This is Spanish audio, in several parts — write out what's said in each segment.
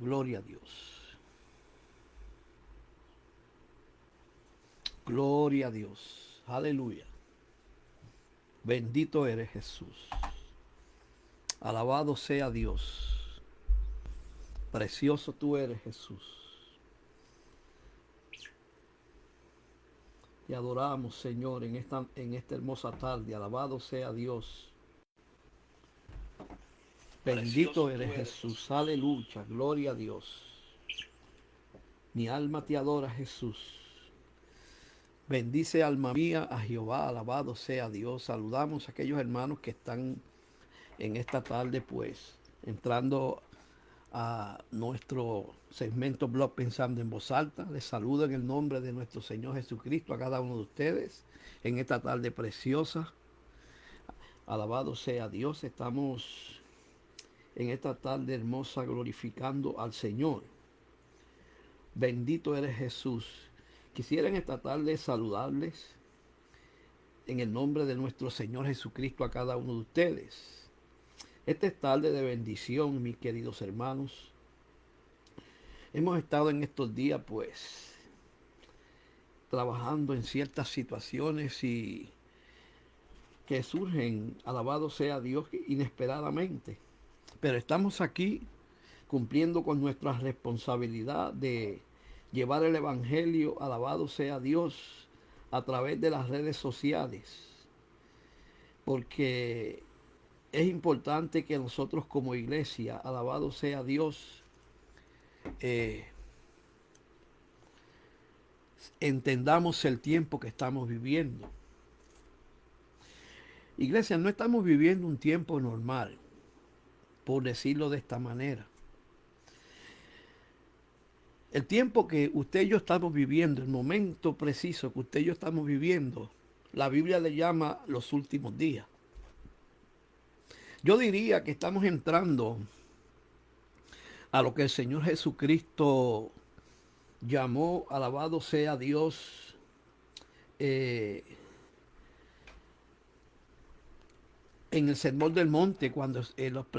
Gloria a Dios. Gloria a Dios. Aleluya. Bendito eres Jesús. Alabado sea Dios. Precioso tú eres Jesús. Te adoramos, Señor, en esta hermosa tarde. Alabado sea Dios. Bendito eres Jesús. Aleluya. Gloria a Dios. Mi alma te adora, Jesús. Bendice alma mía a Jehová. Alabado sea Dios. Saludamos a aquellos hermanos que están en esta tarde, pues, entrando a nuestro segmento Blog Pensando en Voz Alta. Les saludo en el nombre de nuestro Señor Jesucristo a cada uno de ustedes en esta tarde preciosa. Alabado sea Dios. Estamos en esta tarde hermosa glorificando al Señor. Bendito eres Jesús. Quisiera en esta tarde saludarles en el nombre de nuestro Señor Jesucristo a cada uno de ustedes. Esta es tarde de bendición, mis queridos hermanos. Hemos estado en estos días, pues, trabajando en ciertas situaciones y que surgen, alabado sea Dios, inesperadamente. Pero estamos aquí cumpliendo con nuestra responsabilidad de llevar el Evangelio, alabado sea Dios, a través de las redes sociales. Porque es importante que nosotros como iglesia, alabado sea Dios, entendamos el tiempo que estamos viviendo. Iglesia, no estamos viviendo un tiempo normal, por decirlo de esta manera. El tiempo que usted y yo estamos viviendo, el momento preciso que usted y yo estamos viviendo, la Biblia le llama los últimos días. Yo diría que estamos entrando a lo que el Señor Jesucristo llamó, alabado sea Dios, en el Sermón del Monte, cuando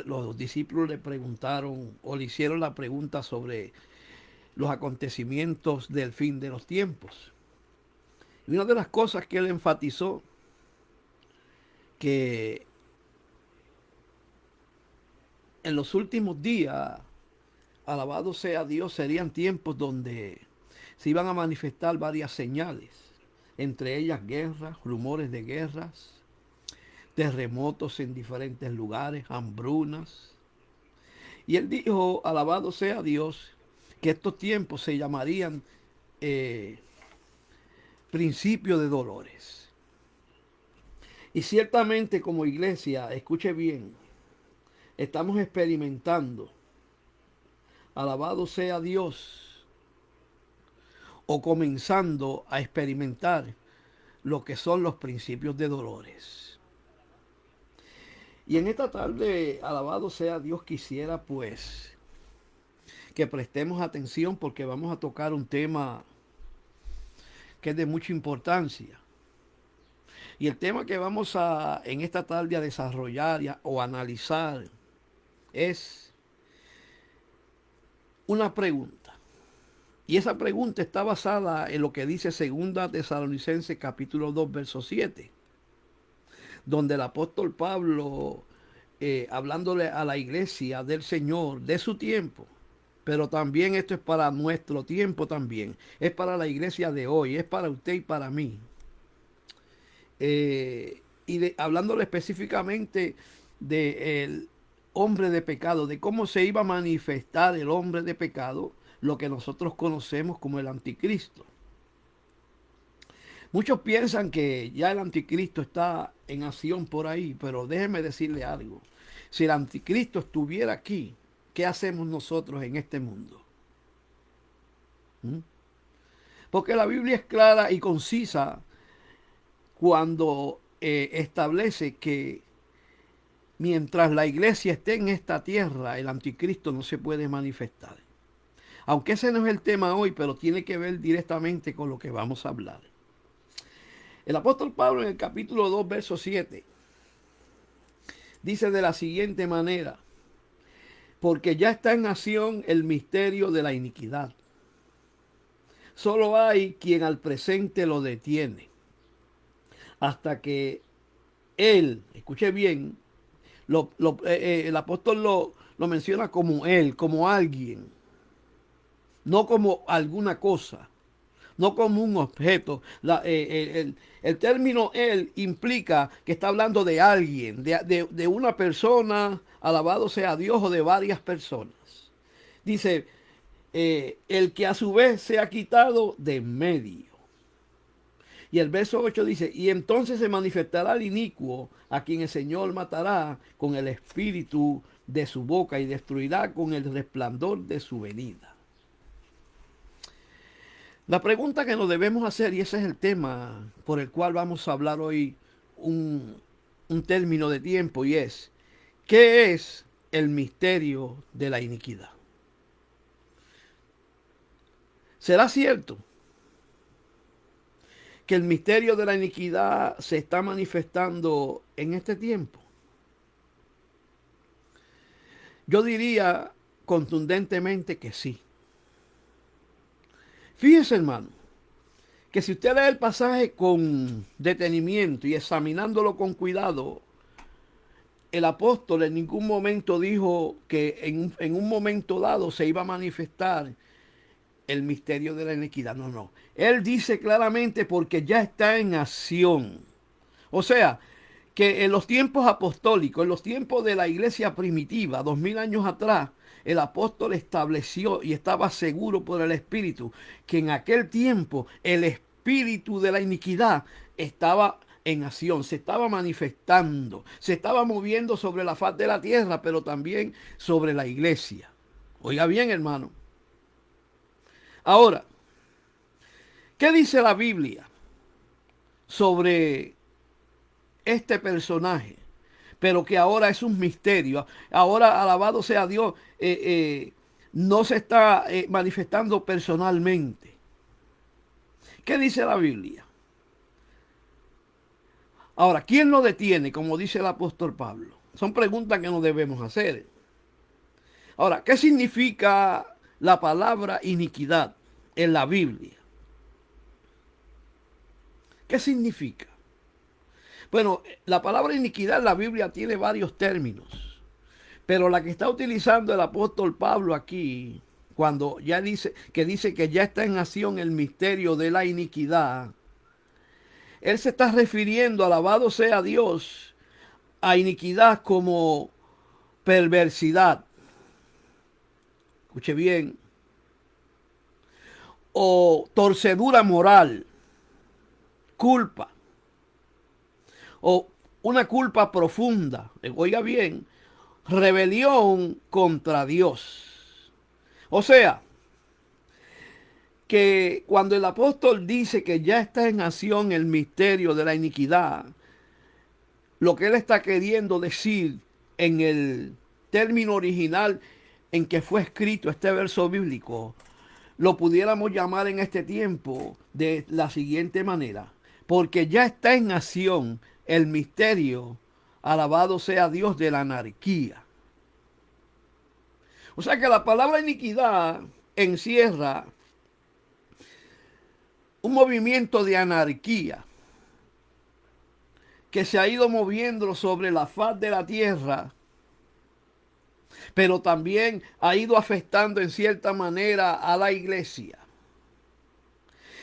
los discípulos le preguntaron o le hicieron la pregunta sobre los acontecimientos del fin de los tiempos. Y una de las cosas que él enfatizó, que en los últimos días, alabado sea Dios, serían tiempos donde se iban a manifestar varias señales, entre ellas guerras, rumores de guerras, terremotos en diferentes lugares, hambrunas. Y él dijo, alabado sea Dios, que estos tiempos se llamarían principio de dolores. Y ciertamente como iglesia, escuche bien, estamos experimentando, alabado sea Dios, o comenzando a experimentar lo que son los principios de dolores. Y en esta tarde, alabado sea Dios, quisiera pues que prestemos atención porque vamos a tocar un tema que es de mucha importancia. Y el tema que vamos a en esta tarde a desarrollar o analizar es una pregunta. Y esa pregunta está basada en lo que dice 2 Tesalonicenses capítulo 2, verso 7, donde el apóstol Pablo, hablándole a la iglesia del Señor, de su tiempo, pero también esto es para nuestro tiempo también, es para la iglesia de hoy, es para usted y para mí. Hablándole específicamente del hombre de pecado, de cómo se iba a manifestar el hombre de pecado, lo que nosotros conocemos como el anticristo. Muchos piensan que ya el anticristo está en acción por ahí, pero déjeme decirle algo. Si el anticristo estuviera aquí, ¿qué hacemos nosotros en este mundo? ¿Mm? Porque la Biblia es clara y concisa cuando establece que mientras la iglesia esté en esta tierra, el anticristo no se puede manifestar. Aunque ese no es el tema hoy, pero tiene que ver directamente con lo que vamos a hablar. El apóstol Pablo en el capítulo 2, verso 7, dice de la siguiente manera: porque ya está en acción el misterio de la iniquidad. Solo hay quien al presente lo detiene, hasta que él, escuche bien, el apóstol lo menciona como él, como alguien, no como alguna cosa, no como un objeto. El término él implica que está hablando de alguien, de una persona, alabado sea Dios, o de varias personas. Dice, el que a su vez se ha quitado de en medio. Y el verso 8 dice, y entonces se manifestará el inicuo, a quien el Señor matará con el espíritu de su boca y destruirá con el resplandor de su venida. La pregunta que nos debemos hacer, y ese es el tema por el cual vamos a hablar hoy un término de tiempo, y es, ¿qué es el misterio de la iniquidad? ¿Será cierto que el misterio de la iniquidad se está manifestando en este tiempo? Yo diría contundentemente que sí. Fíjese, hermano, que si usted lee el pasaje con detenimiento y examinándolo con cuidado, el apóstol en ningún momento dijo que en un momento dado se iba a manifestar el misterio de la iniquidad. No, no. Él dice claramente porque ya está en acción. O sea, que en los tiempos apostólicos, en los tiempos de la iglesia primitiva, 2000 años atrás, el apóstol estableció y estaba seguro por el Espíritu que en aquel tiempo el espíritu de la iniquidad estaba en acción, se estaba manifestando, se estaba moviendo sobre la faz de la tierra, pero también sobre la iglesia. Oiga bien, hermano. Ahora, ¿qué dice la Biblia sobre este personaje? Pero que ahora es un misterio. Ahora, alabado sea Dios, no se está manifestando personalmente. ¿Qué dice la Biblia? Ahora, ¿quién lo detiene? Como dice el apóstol Pablo. Son preguntas que nos debemos hacer. Ahora, ¿qué significa la palabra iniquidad en la Biblia? ¿Qué significa? Bueno, la palabra iniquidad en la Biblia tiene varios términos, pero la que está utilizando el apóstol Pablo aquí, cuando ya dice que ya está en acción el misterio de la iniquidad, él se está refiriendo, alabado sea Dios, a iniquidad como perversidad. Escuche bien. O torcedura moral, culpa, o una culpa profunda. Oiga bien, rebelión contra Dios. O sea, que cuando el apóstol dice que ya está en acción el misterio de la iniquidad, lo que él está queriendo decir en el término original en que fue escrito este verso bíblico, lo pudiéramos llamar en este tiempo de la siguiente manera: porque ya está en acción el misterio, alabado sea Dios, de la anarquía. O sea que la palabra iniquidad encierra un movimiento de anarquía que se ha ido moviendo sobre la faz de la tierra, pero también ha ido afectando en cierta manera a la iglesia.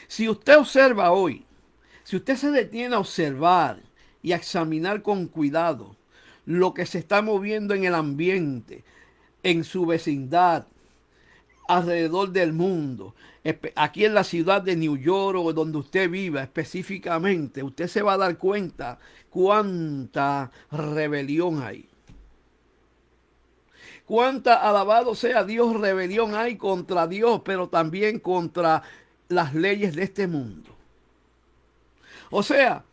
Si usted observa hoy, si usted se detiene a observar y a examinar con cuidado lo que se está moviendo en el ambiente, en su vecindad, alrededor del mundo, aquí en la ciudad de New York o donde usted viva específicamente, usted se va a dar cuenta cuánta rebelión hay. Cuánta, alabado sea Dios, rebelión hay contra Dios, pero también contra las leyes de este mundo. O sea,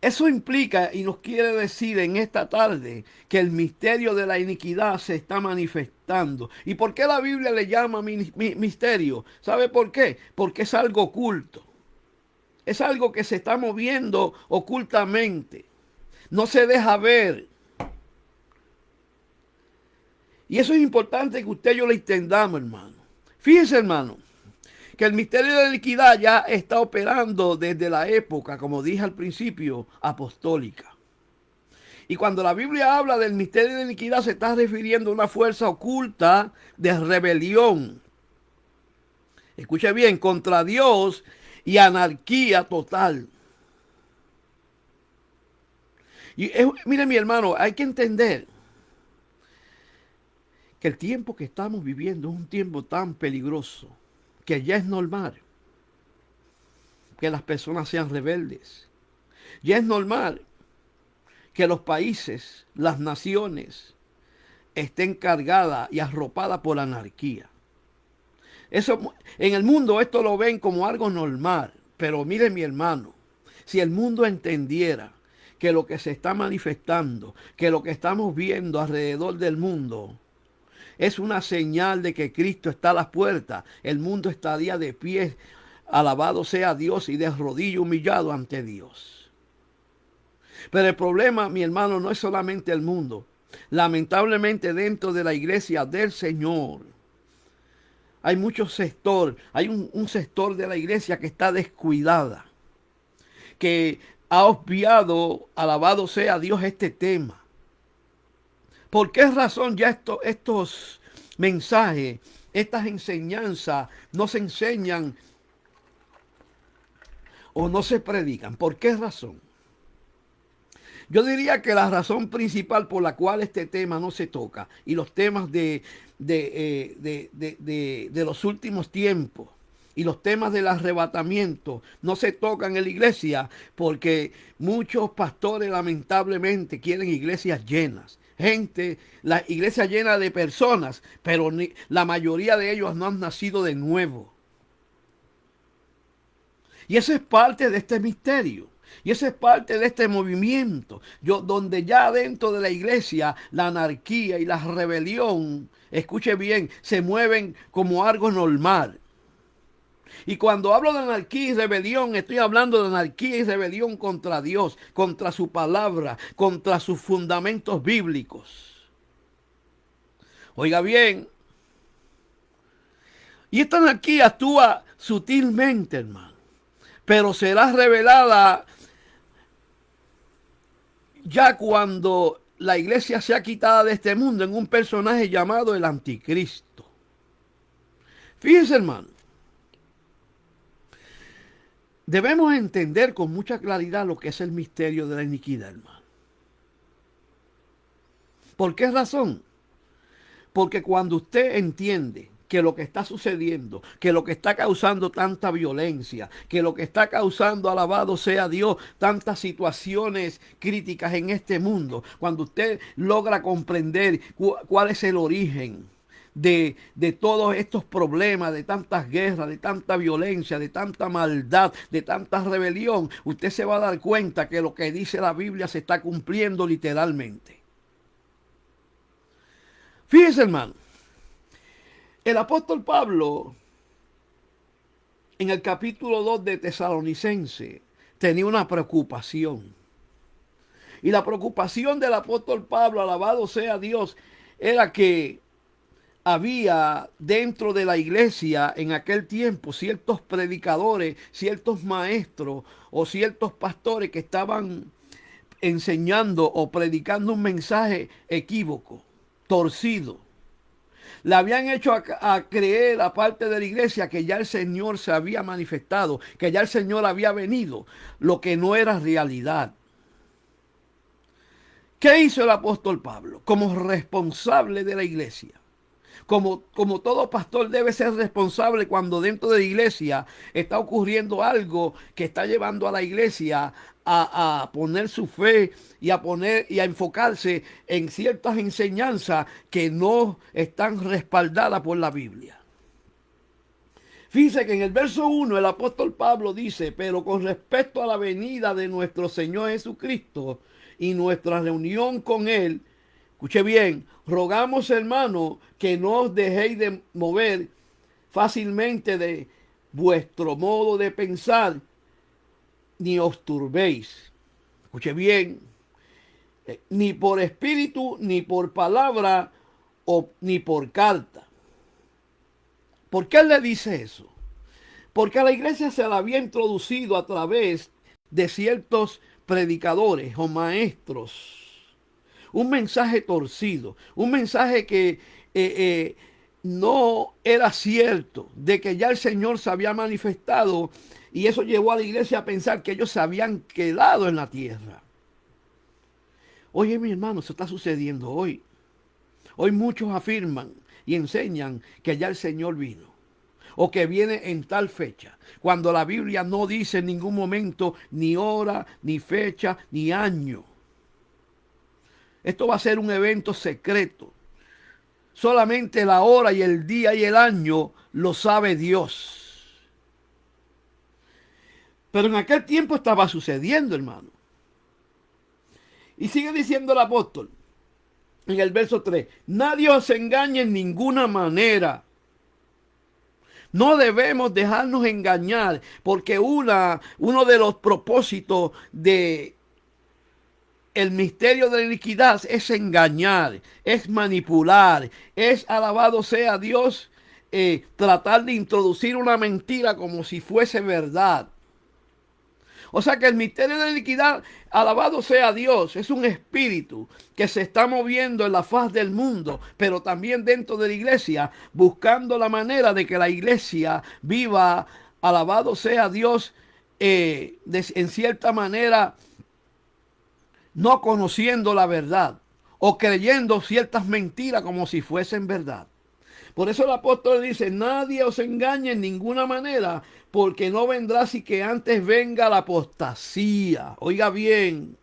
eso implica y nos quiere decir en esta tarde que el misterio de la iniquidad se está manifestando. ¿Y por qué la Biblia le llama misterio? ¿Sabe por qué? Porque es algo oculto. Es algo que se está moviendo ocultamente. No se deja ver. Y eso es importante que usted y yo lo entendamos, hermano. Fíjese, hermano, que el misterio de la iniquidad ya está operando desde la época, como dije al principio, apostólica. Y cuando la Biblia habla del misterio de la iniquidad, se está refiriendo a una fuerza oculta de rebelión. Escuche bien, contra Dios y anarquía total. Y mire, mi hermano, hay que entender que el tiempo que estamos viviendo es un tiempo tan peligroso que ya es normal que las personas sean rebeldes. Ya es normal que los países, las naciones, estén cargadas y arropadas por la anarquía. Eso, en el mundo esto lo ven como algo normal, pero mire mi hermano, si el mundo entendiera que lo que se está manifestando, que lo que estamos viendo alrededor del mundo, es una señal de que Cristo está a las puertas, el mundo estaría de pie, alabado sea Dios y de rodillas humillado ante Dios. Pero el problema, mi hermano, no es solamente el mundo. Lamentablemente dentro de la iglesia del Señor hay muchos sectores, hay un sector de la iglesia que está descuidada, que ha obviado, alabado sea Dios, este tema. ¿Por qué razón ya estos mensajes, estas enseñanzas no se enseñan o no se predican? ¿Por qué razón? Yo diría que la razón principal por la cual este tema no se toca y los temas de los últimos tiempos y los temas del arrebatamiento no se tocan en la iglesia porque muchos pastores lamentablemente quieren iglesias llenas. Gente, la iglesia llena de personas, pero la mayoría de ellos no han nacido de nuevo. Y eso es parte de este misterio. Y eso es parte de este movimiento, donde ya dentro de la iglesia la anarquía y la rebelión, escuche bien, se mueven como algo normal. Y cuando hablo de anarquía y rebelión, estoy hablando de anarquía y rebelión contra Dios, contra su palabra, contra sus fundamentos bíblicos. Oiga bien, y esta anarquía actúa sutilmente, hermano, pero será revelada ya cuando la iglesia sea quitada de este mundo en un personaje llamado el anticristo. Fíjense, hermano, debemos entender con mucha claridad lo que es el misterio de la iniquidad, hermano. ¿Por qué razón? Porque cuando usted entiende que lo que está sucediendo, que lo que está causando tanta violencia, que lo que está causando, alabado sea Dios, tantas situaciones críticas en este mundo, cuando usted logra comprender cuál es el origen de todos estos problemas, de tantas guerras, de tanta violencia, de tanta maldad, de tanta rebelión, usted se va a dar cuenta que lo que dice la Biblia se está cumpliendo literalmente. Fíjese, hermano. El apóstol Pablo, en el capítulo 2 de Tesalonicense, tenía una preocupación. Y la preocupación del apóstol Pablo, alabado sea Dios, era que había dentro de la iglesia en aquel tiempo ciertos predicadores, ciertos maestros o ciertos pastores que estaban enseñando o predicando un mensaje equívoco, torcido. Le habían hecho a creer a parte de la iglesia que ya el Señor se había manifestado, que ya el Señor había venido, lo que no era realidad. ¿Qué hizo el apóstol Pablo como responsable de la iglesia? Como todo pastor debe ser responsable cuando dentro de la iglesia está ocurriendo algo que está llevando a la iglesia a poner su fe y a enfocarse en ciertas enseñanzas que no están respaldadas por la Biblia. Fíjese que en el verso 1 el apóstol Pablo dice: pero con respecto a la venida de nuestro Señor Jesucristo y nuestra reunión con Él, escuche bien, rogamos, hermano, que no os dejéis de mover fácilmente de vuestro modo de pensar, ni os turbéis. Escuche bien, ni por espíritu, ni por palabra, ni por carta. ¿Por qué él le dice eso? Porque a la iglesia se la había introducido a través de ciertos predicadores o maestros un mensaje torcido, un mensaje que no era cierto, de que ya el Señor se había manifestado, y eso llevó a la iglesia a pensar que ellos se habían quedado en la tierra. Oye, mi hermano, eso está sucediendo hoy. Hoy muchos afirman y enseñan que ya el Señor vino o que viene en tal fecha, cuando la Biblia no dice en ningún momento ni hora, ni fecha, ni año. Esto va a ser un evento secreto. Solamente la hora y el día y el año lo sabe Dios. Pero en aquel tiempo estaba sucediendo, hermano. Y sigue diciendo el apóstol en el verso 3: nadie os engañe en ninguna manera. No debemos dejarnos engañar, porque uno de los propósitos de el misterio de la iniquidad es engañar, es manipular, es, alabado sea Dios, tratar de introducir una mentira como si fuese verdad. O sea que el misterio de la iniquidad, alabado sea Dios, es un espíritu que se está moviendo en la faz del mundo, pero también dentro de la iglesia, buscando la manera de que la iglesia viva, alabado sea Dios, en cierta manera, no conociendo la verdad o creyendo ciertas mentiras como si fuesen verdad. Por eso el apóstol dice: nadie os engañe en ninguna manera, porque no vendrá si que antes venga la apostasía. Oiga bien,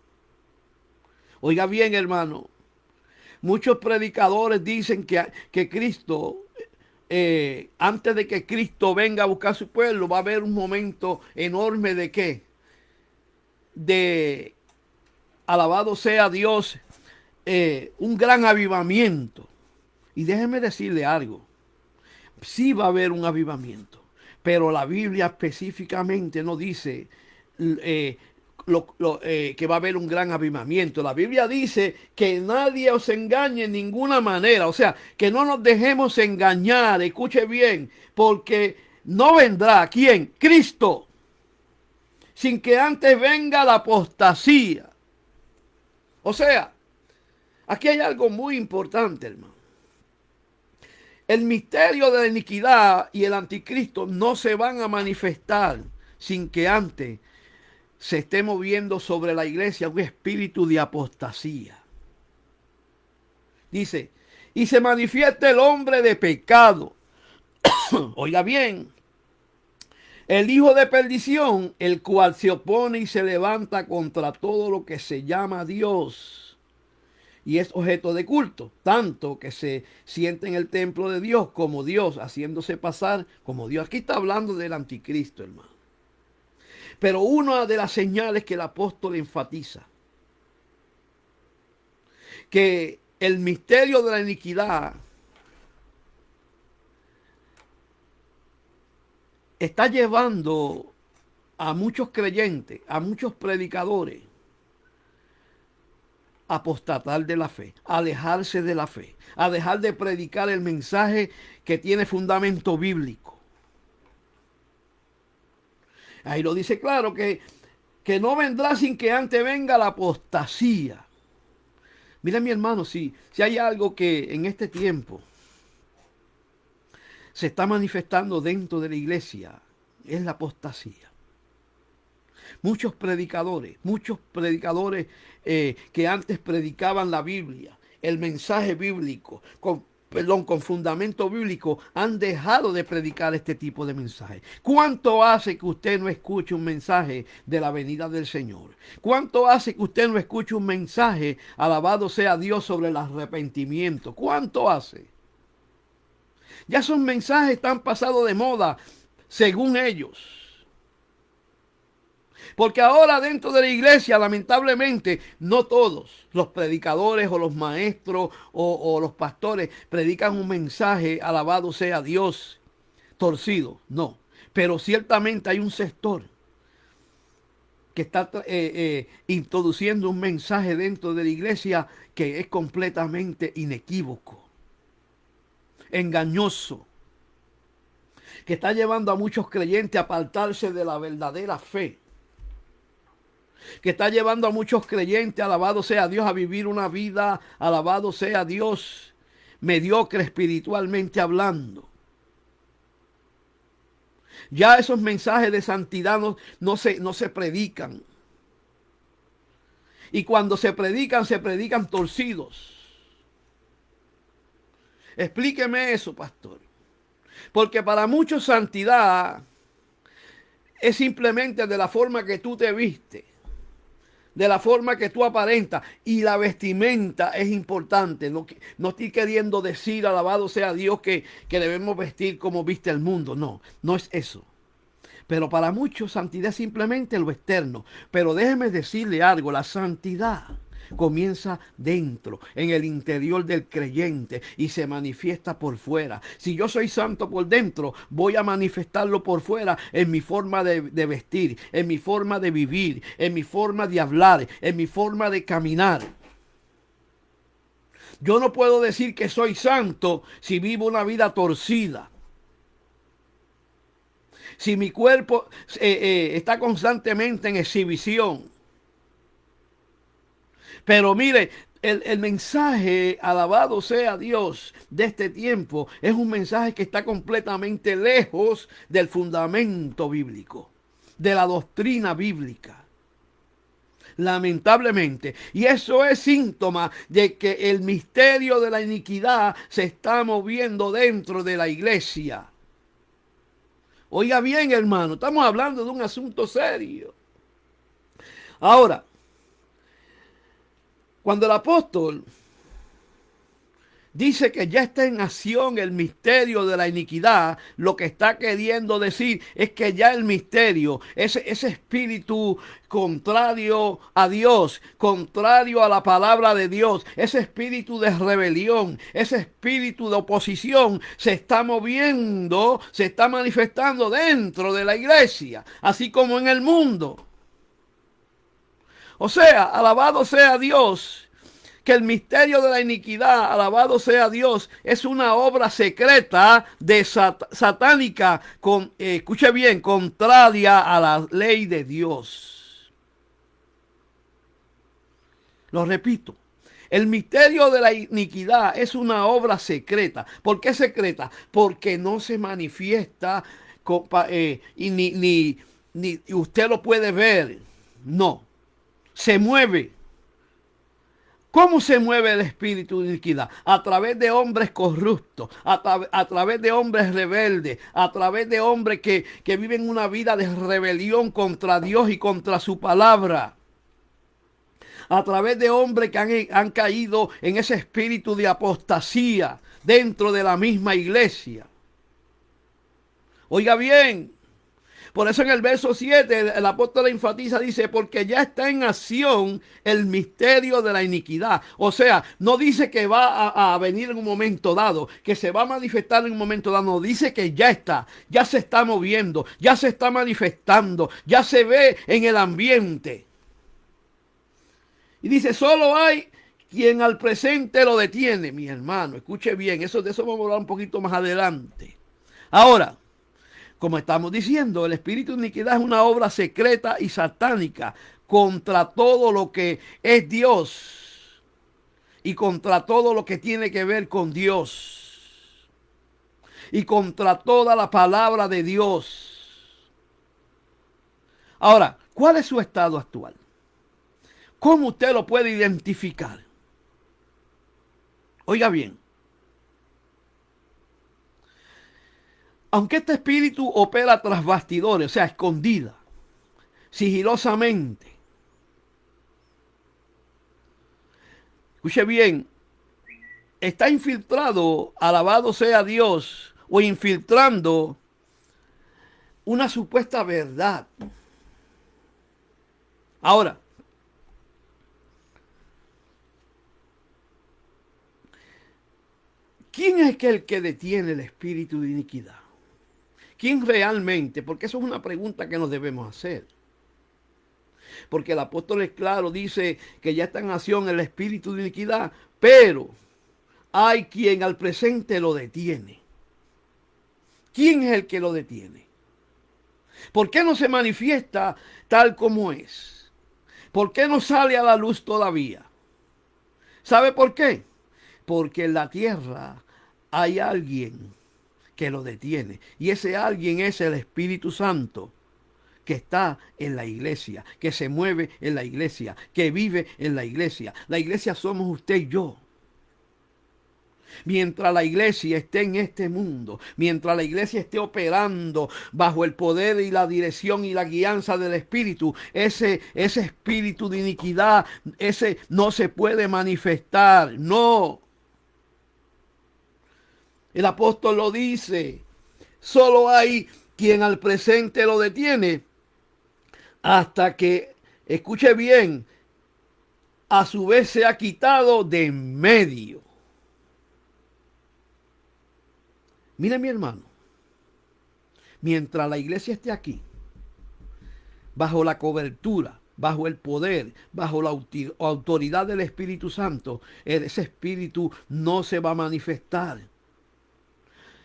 hermano. Muchos predicadores dicen que Cristo, antes de que Cristo venga a buscar a su pueblo, va a haber un momento enorme de ¿qué? De, alabado sea Dios, un gran avivamiento. Y déjeme decirle algo: sí va a haber un avivamiento, pero la Biblia específicamente no dice que va a haber un gran avivamiento. La Biblia dice que nadie os engañe en ninguna manera, o sea, que no nos dejemos engañar. Escuche bien, porque no vendrá, ¿quién? Cristo, sin que antes venga la apostasía. O sea, aquí hay algo muy importante, hermano. El misterio de la iniquidad y el anticristo no se van a manifestar sin que antes se esté moviendo sobre la iglesia un espíritu de apostasía. Dice: y se manifiesta el hombre de pecado. Oiga bien, el hijo de perdición, el cual se opone y se levanta contra todo lo que se llama Dios y es objeto de culto, tanto que se siente en el templo de Dios como Dios, haciéndose pasar como Dios. Aquí está hablando del anticristo, hermano. Pero una de las señales que el apóstol enfatiza, que el misterio de la iniquidad está llevando a muchos creyentes, a muchos predicadores, apostatar de la fe, alejarse de la fe, a dejar de predicar el mensaje que tiene fundamento bíblico. Ahí lo dice claro, que no vendrá sin que antes venga la apostasía. Mira, mi hermano, si hay algo que en este tiempo se está manifestando dentro de la iglesia, es la apostasía. Muchos predicadores que antes predicaban la Biblia, el mensaje bíblico, con fundamento bíblico, han dejado de predicar este tipo de mensaje. ¿Cuánto hace que usted no escuche un mensaje de la venida del Señor? ¿Cuánto hace que usted no escuche un mensaje, alabado sea Dios, sobre el arrepentimiento? ¿Cuánto hace? Ya esos mensajes están pasados de moda, según ellos. Porque ahora dentro de la iglesia, lamentablemente, no todos los predicadores o los maestros o los pastores predican un mensaje, alabado sea Dios, torcido. No, pero ciertamente hay un sector que está introduciendo un mensaje dentro de la iglesia que es completamente inequívoco. engañoso que está llevando a muchos creyentes a apartarse de la verdadera fe, que está llevando a muchos creyentes, alabado sea Dios, a vivir una vida, alabado sea Dios, mediocre espiritualmente hablando. Ya esos mensajes de santidad no se predican. Y cuando se predican torcidos. Explíqueme eso, pastor. Porque para muchos santidad es simplemente de la forma que tú te vistes, de la forma que tú aparentas. Y la vestimenta es importante. No estoy queriendo decir, alabado sea Dios, que debemos vestir como viste el mundo. No es eso. Pero para muchos santidad es simplemente lo externo. Pero déjeme decirle algo, la santidad comienza dentro, en el interior del creyente y se manifiesta por fuera. Si yo soy santo por dentro, voy a manifestarlo por fuera en mi forma de vestir, en mi forma de vivir, en mi forma de hablar, en mi forma de caminar. Yo no puedo decir que soy santo si vivo una vida torcida. Si mi cuerpo está constantemente en exhibición. Pero mire, el mensaje, alabado sea Dios, de este tiempo, es un mensaje que está completamente lejos del fundamento bíblico, de la doctrina bíblica. Lamentablemente. Y eso es síntoma de que el misterio de la iniquidad se está moviendo dentro de la iglesia. Oiga bien, hermano, estamos hablando de un asunto serio. Ahora, cuando el apóstol dice que ya está en acción el misterio de la iniquidad, lo que está queriendo decir es que ya el misterio, ese espíritu contrario a Dios, contrario a la palabra de Dios, ese espíritu de rebelión, ese espíritu de oposición se está moviendo, se está manifestando dentro de la iglesia, así como en el mundo. O sea, alabado sea Dios, que el misterio de la iniquidad, alabado sea Dios, es una obra secreta de satánica, escuche bien, contraria a la ley de Dios. Lo repito, el misterio de la iniquidad es una obra secreta. ¿Por qué secreta? Porque no se manifiesta y ni usted lo puede ver. No. Se mueve. ¿Cómo se mueve el espíritu de iniquidad? A través de hombres corruptos, a través de hombres rebeldes, a través de hombres que viven una vida de rebelión contra Dios y contra su palabra. A través de hombres que han caído en ese espíritu de apostasía dentro de la misma iglesia. Oiga bien. Por eso en el verso 7 el apóstol enfatiza, dice, porque ya está en acción el misterio de la iniquidad. O sea, no dice que va a venir en un momento dado, que se va a manifestar en un momento dado. No, dice que ya se está moviendo, ya se está manifestando, ya se ve en el ambiente. Y dice, solo hay quien al presente lo detiene, mi hermano. Escuche bien, de eso vamos a hablar un poquito más adelante. Ahora, como estamos diciendo, el espíritu de iniquidad es una obra secreta y satánica contra todo lo que es Dios y contra todo lo que tiene que ver con Dios y contra toda la palabra de Dios. Ahora, ¿cuál es su estado actual? ¿Cómo usted lo puede identificar? Oiga bien. Aunque este espíritu opera tras bastidores, o sea, escondida, sigilosamente. Escuche bien, está infiltrado, alabado sea Dios, o infiltrando una supuesta verdad. Ahora, ¿quién es el que detiene el espíritu de iniquidad? ¿Quién realmente? Porque eso es una pregunta que nos debemos hacer. Porque el apóstol es claro, dice que ya está en acción el espíritu de iniquidad, pero hay quien al presente lo detiene. ¿Quién es el que lo detiene? ¿Por qué no se manifiesta tal como es? ¿Por qué no sale a la luz todavía? ¿Sabe por qué? Porque en la tierra hay alguien que lo detiene. Y ese alguien es el Espíritu Santo, que está en la iglesia, que se mueve en la iglesia, que vive en la iglesia. La iglesia somos usted y yo. Mientras la iglesia esté en este mundo, mientras la iglesia esté operando bajo el poder y la dirección y la guianza del Espíritu, ese espíritu de iniquidad, ese no se puede manifestar. No. El apóstol lo dice. Solo hay quien al presente lo detiene hasta que, escuche bien, a su vez se ha quitado de en medio. Mire, mi hermano, mientras la iglesia esté aquí, bajo la cobertura, bajo el poder, bajo la autoridad del Espíritu Santo, ese espíritu no se va a manifestar.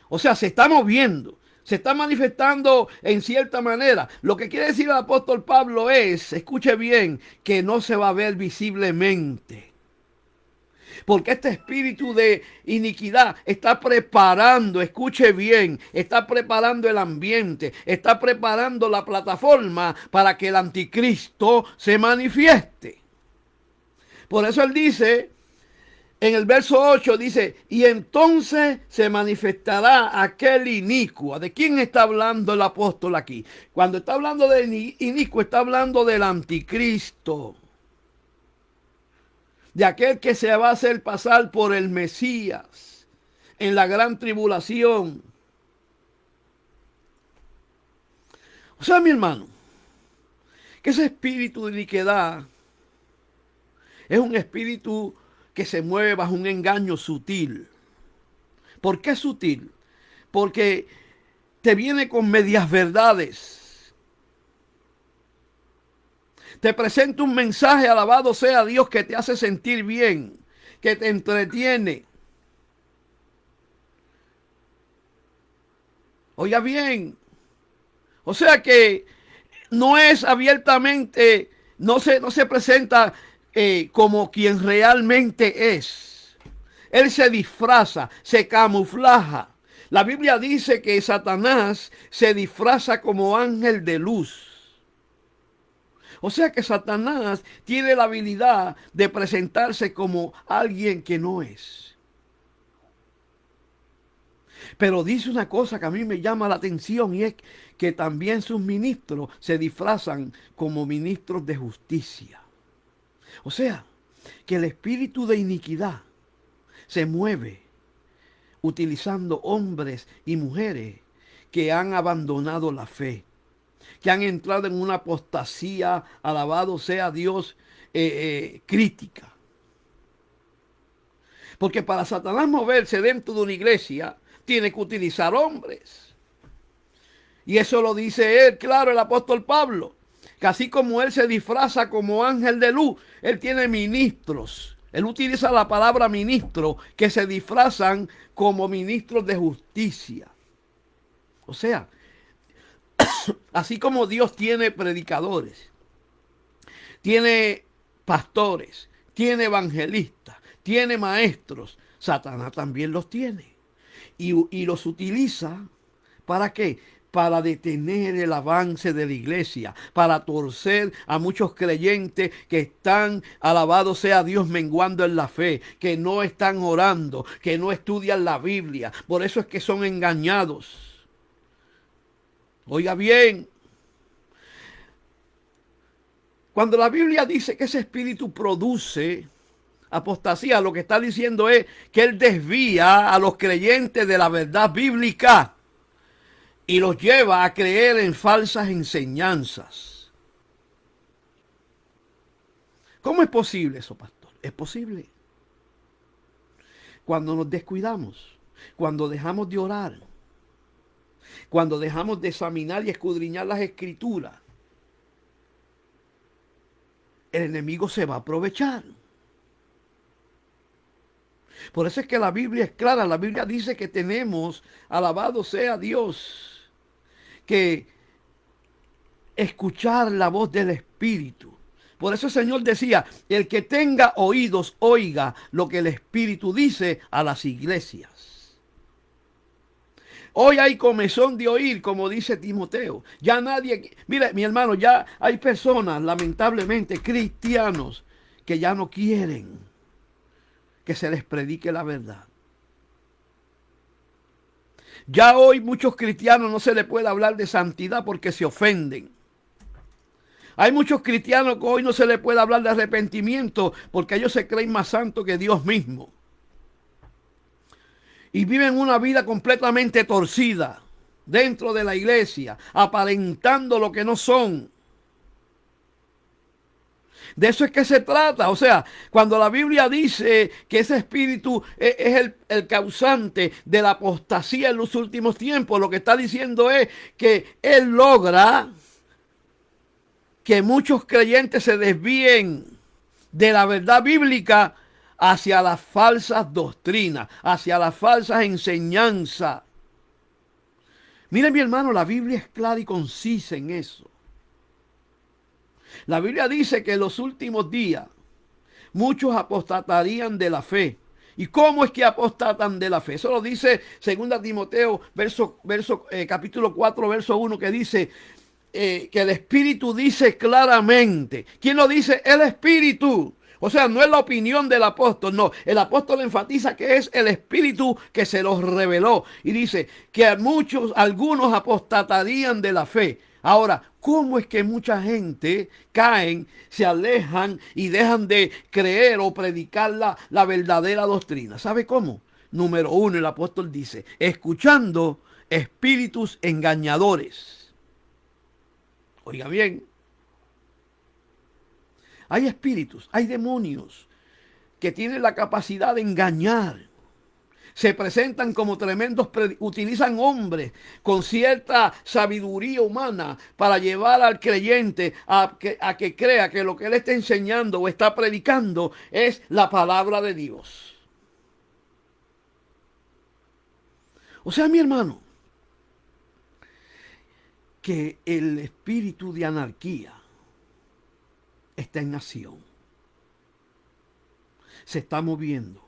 O sea, se está moviendo, se está manifestando en cierta manera. Lo que quiere decir el apóstol Pablo es, escuche bien, que no se va a ver visiblemente. Porque este espíritu de iniquidad está preparando, escuche bien, está preparando el ambiente, está preparando la plataforma para que el anticristo se manifieste. Por eso él dice, en el verso 8 dice, y entonces se manifestará aquel inicuo. ¿De quién está hablando el apóstol aquí? Cuando está hablando de inicuo, está hablando del anticristo. De aquel que se va a hacer pasar por el Mesías en la gran tribulación. O sea, mi hermano, que ese espíritu de iniquidad es un espíritu que se mueve bajo un engaño sutil. ¿Por qué sutil? Porque te viene con medias verdades. Te presenta un mensaje, alabado sea Dios, que te hace sentir bien, que te entretiene. Oiga bien, o sea que no es abiertamente, no se presenta como quien realmente es. Él se disfraza, se camuflaja. La Biblia dice que Satanás se disfraza como ángel de luz. O sea que Satanás tiene la habilidad de presentarse como alguien que no es. Pero dice una cosa que a mí me llama la atención y es que también sus ministros se disfrazan como ministros de justicia. O sea, que el espíritu de iniquidad se mueve utilizando hombres y mujeres que han abandonado la fe, que han entrado en una apostasía, alabado sea Dios, crítica. Porque para Satanás moverse dentro de una iglesia, tiene que utilizar hombres. Y eso lo dice él, claro, el apóstol Pablo, que así como él se disfraza como ángel de luz, él tiene ministros. Él utiliza la palabra ministro, que se disfrazan como ministros de justicia. O sea, así como Dios tiene predicadores, tiene pastores, tiene evangelistas, tiene maestros, Satanás también los tiene. Y los utiliza, ¿para qué? Para detener el avance de la iglesia, para torcer a muchos creyentes que están, alabado sea Dios, menguando en la fe, que no están orando, que no estudian la Biblia. Por eso es que son engañados. Oiga bien, cuando la Biblia dice que ese espíritu produce apostasía, lo que está diciendo es que él desvía a los creyentes de la verdad bíblica y los lleva a creer en falsas enseñanzas. ¿Cómo es posible eso, pastor? Es posible. Cuando nos descuidamos, cuando dejamos de orar, cuando dejamos de examinar y escudriñar las escrituras, el enemigo se va a aprovechar. Por eso es que la Biblia es clara. La Biblia dice que tenemos, alabado sea Dios, que escuchar la voz del Espíritu. Por eso el Señor decía, el que tenga oídos, oiga lo que el Espíritu dice a las iglesias. Hoy hay comezón de oír, como dice Timoteo. Ya nadie, mire, mi hermano, ya hay personas, lamentablemente, cristianos, que ya no quieren que se les predique la verdad. Ya hoy muchos cristianos no se les puede hablar de santidad porque se ofenden. Hay muchos cristianos que hoy no se les puede hablar de arrepentimiento porque ellos se creen más santos que Dios mismo. Y viven una vida completamente torcida dentro de la iglesia, aparentando lo que no son. De eso es que se trata. O sea, cuando la Biblia dice que ese espíritu es el causante de la apostasía en los últimos tiempos, lo que está diciendo es que él logra que muchos creyentes se desvíen de la verdad bíblica hacia las falsas doctrinas, hacia las falsas enseñanzas. Miren, mi hermano, la Biblia es clara y concisa en eso. La Biblia dice que en los últimos días muchos apostatarían de la fe. ¿Y cómo es que apostatan de la fe? Eso lo dice 2 Timoteo, capítulo 4, verso 1, que dice que el Espíritu dice claramente. ¿Quién lo dice? El Espíritu. O sea, no es la opinión del apóstol, no. El apóstol enfatiza que es el Espíritu que se los reveló. Y dice que algunos apostatarían de la fe. Ahora, ¿cómo es que mucha gente caen, se alejan y dejan de creer o predicar la verdadera doctrina? ¿Sabe cómo? Número uno, el apóstol dice, escuchando espíritus engañadores. Oiga bien, hay espíritus, hay demonios que tienen la capacidad de engañar. Se presentan como tremendos, utilizan hombres con cierta sabiduría humana para llevar al creyente a que crea que lo que él está enseñando o está predicando es la palabra de Dios. O sea, mi hermano, que el espíritu de anarquía está en acción. Se está moviendo.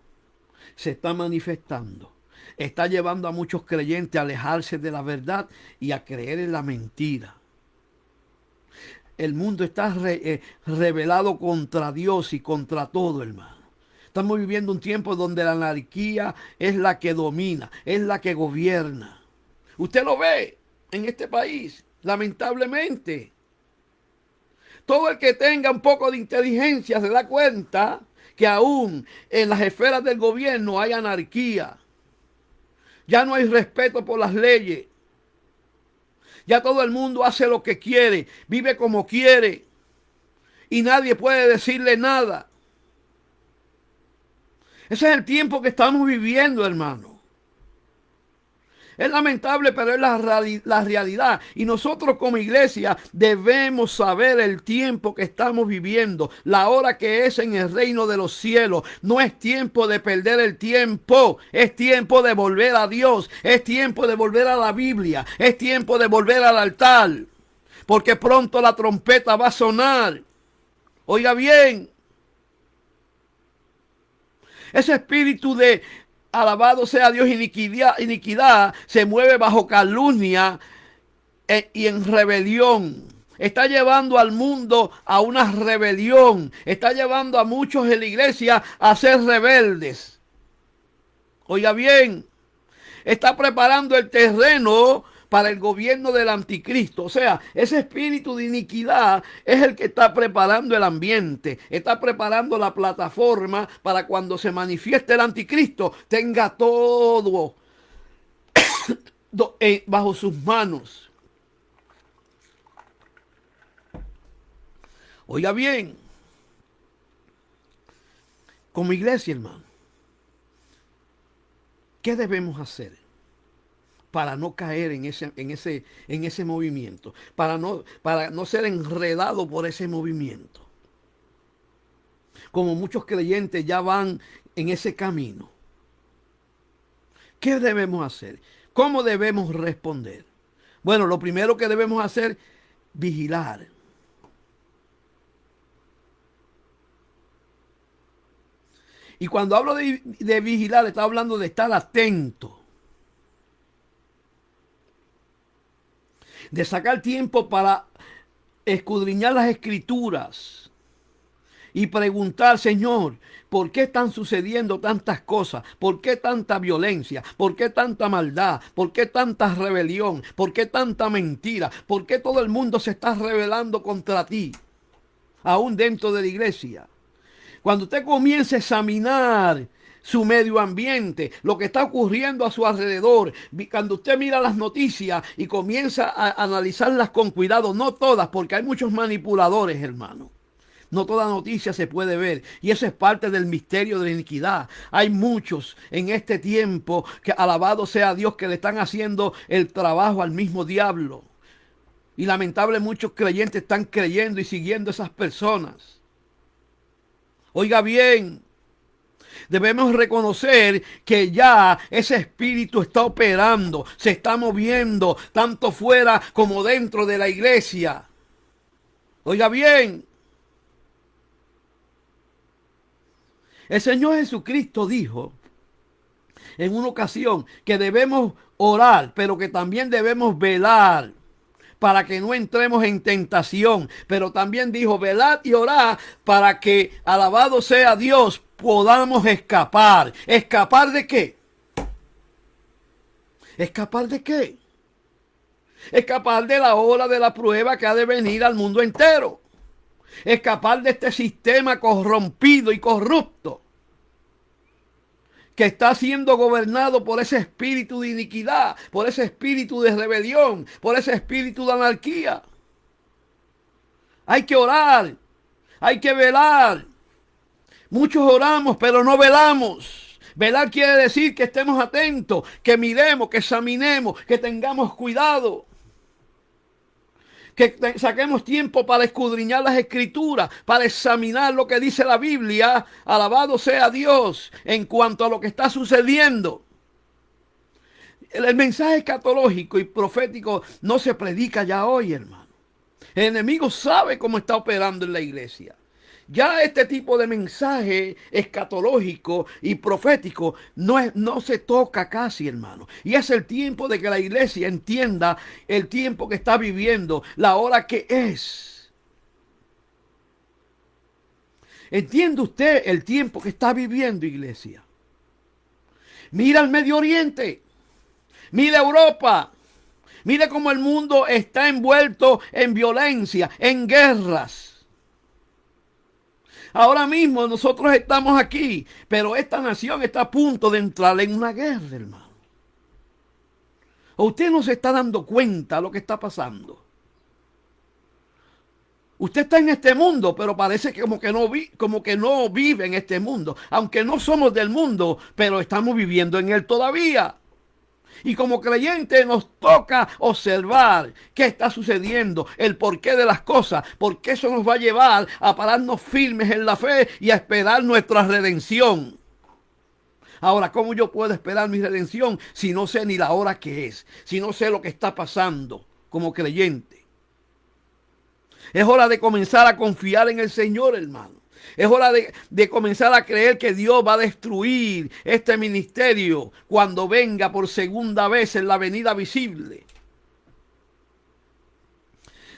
Se está manifestando, está llevando a muchos creyentes a alejarse de la verdad y a creer en la mentira. El mundo está rebelado contra Dios y contra todo, hermano. Estamos viviendo un tiempo donde la anarquía es la que domina, es la que gobierna. Usted lo ve en este país, lamentablemente. Todo el que tenga un poco de inteligencia se da cuenta que aún en las esferas del gobierno hay anarquía. Ya no hay respeto por las leyes. Ya todo el mundo hace lo que quiere, vive como quiere. Y nadie puede decirle nada. Ese es el tiempo que estamos viviendo, hermano. Es lamentable, pero es la realidad. Y nosotros como iglesia debemos saber el tiempo que estamos viviendo, la hora que es en el reino de los cielos. No es tiempo de perder el tiempo, es tiempo de volver a Dios, es tiempo de volver a la Biblia, es tiempo de volver al altar, porque pronto la trompeta va a sonar. Oiga bien, ese espíritu de alabado sea Dios, iniquidad se mueve bajo calumnia y en rebelión. Está llevando al mundo a una rebelión. Está llevando a muchos en la iglesia a ser rebeldes. Oiga bien, está preparando el terreno para el gobierno del anticristo. O sea, ese espíritu de iniquidad es el que está preparando el ambiente, está preparando la plataforma para cuando se manifieste el anticristo, tenga todo bajo sus manos. Oiga bien, como iglesia, hermano, ¿qué debemos hacer para no caer en ese movimiento, para no ser enredado por ese movimiento? Como muchos creyentes ya van en ese camino. ¿Qué debemos hacer? ¿Cómo debemos responder? Bueno, lo primero que debemos hacer, vigilar. Y cuando hablo de vigilar, está hablando de estar atento, de sacar tiempo para escudriñar las escrituras y preguntar, Señor, ¿por qué están sucediendo tantas cosas? ¿Por qué tanta violencia? ¿Por qué tanta maldad? ¿Por qué tanta rebelión? ¿Por qué tanta mentira? ¿Por qué todo el mundo se está rebelando contra ti? Aún dentro de la iglesia. Cuando usted comience a examinar su medio ambiente, lo que está ocurriendo a su alrededor, cuando usted mira las noticias y comienza a analizarlas con cuidado, no todas, porque hay muchos manipuladores, hermano. No toda noticia se puede ver. Y eso es parte del misterio de la iniquidad. Hay muchos en este tiempo que, alabado sea Dios, que le están haciendo el trabajo al mismo diablo. Y lamentable muchos creyentes están creyendo y siguiendo a esas personas. Oiga bien, debemos reconocer que ya ese espíritu está operando, se está moviendo, tanto fuera como dentro de la iglesia. Oiga bien, el Señor Jesucristo dijo en una ocasión que debemos orar, pero que también debemos velar para que no entremos en tentación. Pero también dijo, velad y orad para que, alabado sea Dios, podamos escapar. ¿Escapar de qué? ¿Escapar de qué? Escapar de la ola de la prueba que ha de venir al mundo entero. Escapar de este sistema corrompido y corrupto que está siendo gobernado por ese espíritu de iniquidad, por ese espíritu de rebelión, por ese espíritu de anarquía. Hay que orar, hay que velar. Muchos oramos, pero no velamos. Velar quiere decir que estemos atentos, que miremos, que examinemos, que tengamos cuidado. Que saquemos tiempo para escudriñar las escrituras, para examinar lo que dice la Biblia, alabado sea Dios, en cuanto a lo que está sucediendo. El mensaje escatológico y profético no se predica ya hoy, hermano. El enemigo sabe cómo está operando en la iglesia. Ya este tipo de mensaje escatológico y profético no se toca casi, hermano. Y es el tiempo de que la iglesia entienda el tiempo que está viviendo, la hora que es. ¿Entiende usted el tiempo que está viviendo, iglesia? Mira el Medio Oriente, mira Europa, mira cómo el mundo está envuelto en violencia, en guerras. Ahora mismo nosotros estamos aquí, pero esta nación está a punto de entrar en una guerra, hermano. ¿O usted no se está dando cuenta de lo que está pasando? Usted está en este mundo, pero parece que como que no vive en este mundo. Aunque no somos del mundo, pero estamos viviendo en él todavía. Y como creyentes nos toca observar qué está sucediendo, el porqué de las cosas, porque eso nos va a llevar a pararnos firmes en la fe y a esperar nuestra redención. Ahora, ¿cómo yo puedo esperar mi redención si no sé ni la hora que es? Si no sé lo que está pasando como creyente. Es hora de comenzar a confiar en el Señor, hermano. Es hora de comenzar a creer que Dios va a destruir este ministerio cuando venga por segunda vez en la venida visible.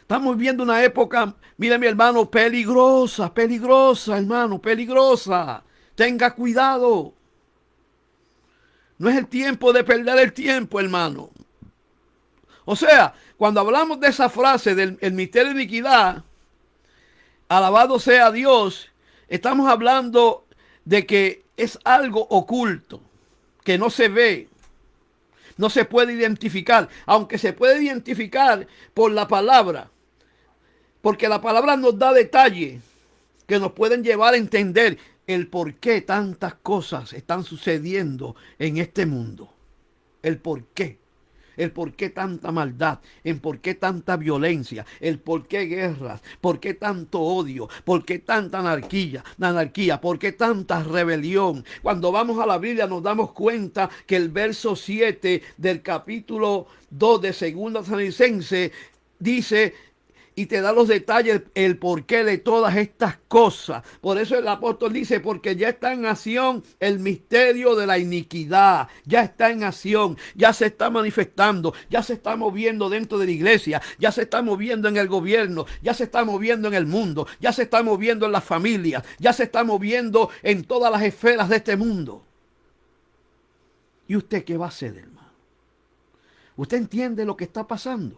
Estamos viviendo una época, mire mi hermano, peligrosa, peligrosa, hermano, peligrosa. Tenga cuidado. No es el tiempo de perder el tiempo, hermano. O sea, cuando hablamos de esa frase del misterio de iniquidad, alabado sea Dios, estamos hablando de que es algo oculto, que no se ve, no se puede identificar, aunque se puede identificar por la palabra, porque la palabra nos da detalles que nos pueden llevar a entender el por qué tantas cosas están sucediendo en este mundo. El por qué. El por qué tanta maldad, el por qué tanta violencia, el por qué guerras, por qué tanto odio, por qué tanta anarquía, por qué tanta rebelión. Cuando vamos a la Biblia nos damos cuenta que el verso 7 del capítulo 2 de Segunda Tesalonicenses dice y te da los detalles, el porqué de todas estas cosas. Por eso el apóstol dice, porque ya está en acción el misterio de la iniquidad. Ya está en acción, ya se está manifestando, ya se está moviendo dentro de la iglesia, ya se está moviendo en el gobierno, ya se está moviendo en el mundo, ya se está moviendo en las familias, ya se está moviendo en todas las esferas de este mundo. ¿Y usted qué va a hacer, hermano? ¿Usted entiende lo que está pasando?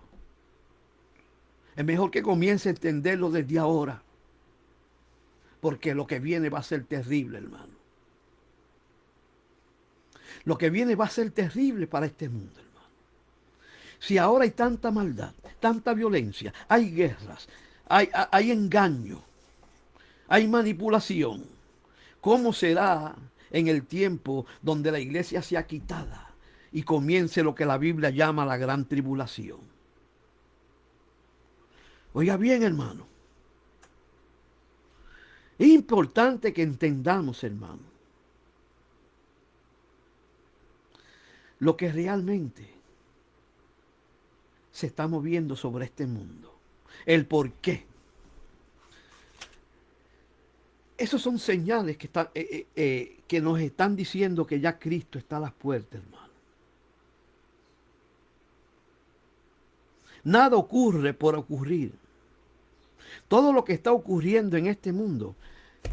Es mejor que comience a entenderlo desde ahora. Porque lo que viene va a ser terrible, hermano. Lo que viene va a ser terrible para este mundo, hermano. Si ahora hay tanta maldad, tanta violencia, hay guerras, hay engaño, hay manipulación, ¿cómo será en el tiempo donde la iglesia sea quitada y comience lo que la Biblia llama la gran tribulación? Oiga bien, hermano. Es importante que entendamos, hermano, lo que realmente se está moviendo sobre este mundo. El por qué. Esos son señales que nos están diciendo que ya Cristo está a las puertas, hermano. Nada ocurre por ocurrir. Todo lo que está ocurriendo en este mundo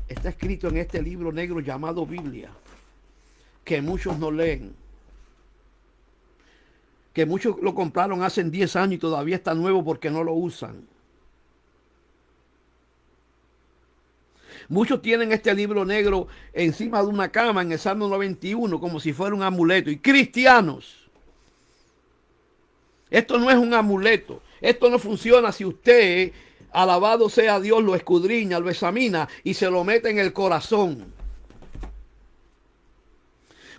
está escrito en este libro negro llamado Biblia, que muchos no leen, que muchos lo compraron hace 10 años y todavía está nuevo porque no lo usan. Muchos tienen este libro negro encima de una cama en el Salmo 91 como si fuera un amuleto. Y cristianos, esto no es un amuleto. Esto no funciona si usted, alabado sea Dios, lo escudriña, lo examina y se lo mete en el corazón.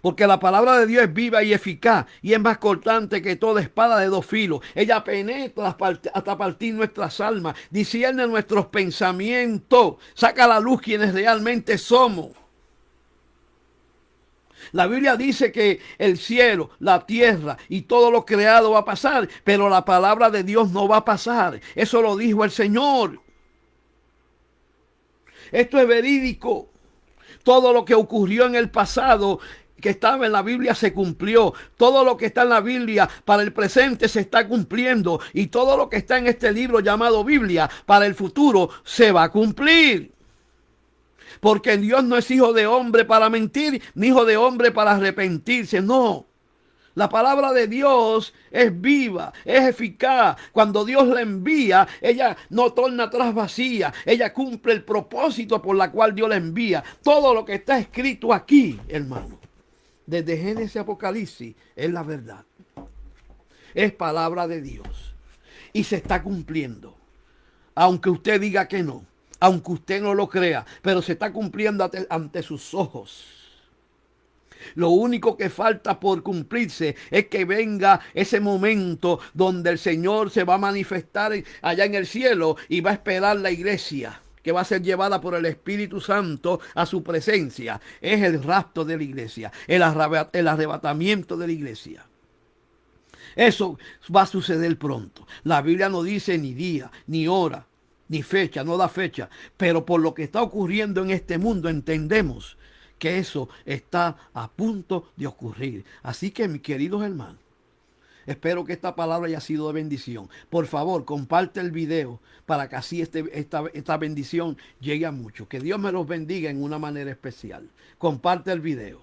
Porque la palabra de Dios es viva y eficaz y es más cortante que toda espada de dos filos. Ella penetra hasta partir nuestras almas, discierne nuestros pensamientos, saca a la luz quienes realmente somos. La Biblia dice que el cielo, la tierra y todo lo creado va a pasar, pero la palabra de Dios no va a pasar. Eso lo dijo el Señor. Esto es verídico. Todo lo que ocurrió en el pasado que estaba en la Biblia se cumplió. Todo lo que está en la Biblia para el presente se está cumpliendo. Y todo lo que está en este libro llamado Biblia para el futuro se va a cumplir. Porque Dios no es hijo de hombre para mentir, ni hijo de hombre para arrepentirse. No. La palabra de Dios es viva, es eficaz. Cuando Dios la envía, ella no torna atrás vacía. Ella cumple el propósito por la cual Dios la envía. Todo lo que está escrito aquí, hermano, desde Génesis a Apocalipsis, es la verdad. Es palabra de Dios. Y se está cumpliendo. Aunque usted diga que no. Aunque usted no lo crea. Pero se está cumpliendo ante sus ojos. Lo único que falta por cumplirse es que venga ese momento donde el Señor se va a manifestar allá en el cielo y va a esperar la iglesia, que va a ser llevada por el Espíritu Santo a su presencia. Es el rapto de la iglesia, el arrebatamiento de la iglesia. Eso va a suceder pronto. La Biblia no dice ni día, ni hora, ni fecha, no da fecha. Pero por lo que está ocurriendo en este mundo entendemos que eso está a punto de ocurrir. Así que, mis queridos hermanos, espero que esta palabra haya sido de bendición. Por favor, comparte el video para que así esta bendición llegue a muchos. Que Dios me los bendiga en una manera especial. Comparte el video.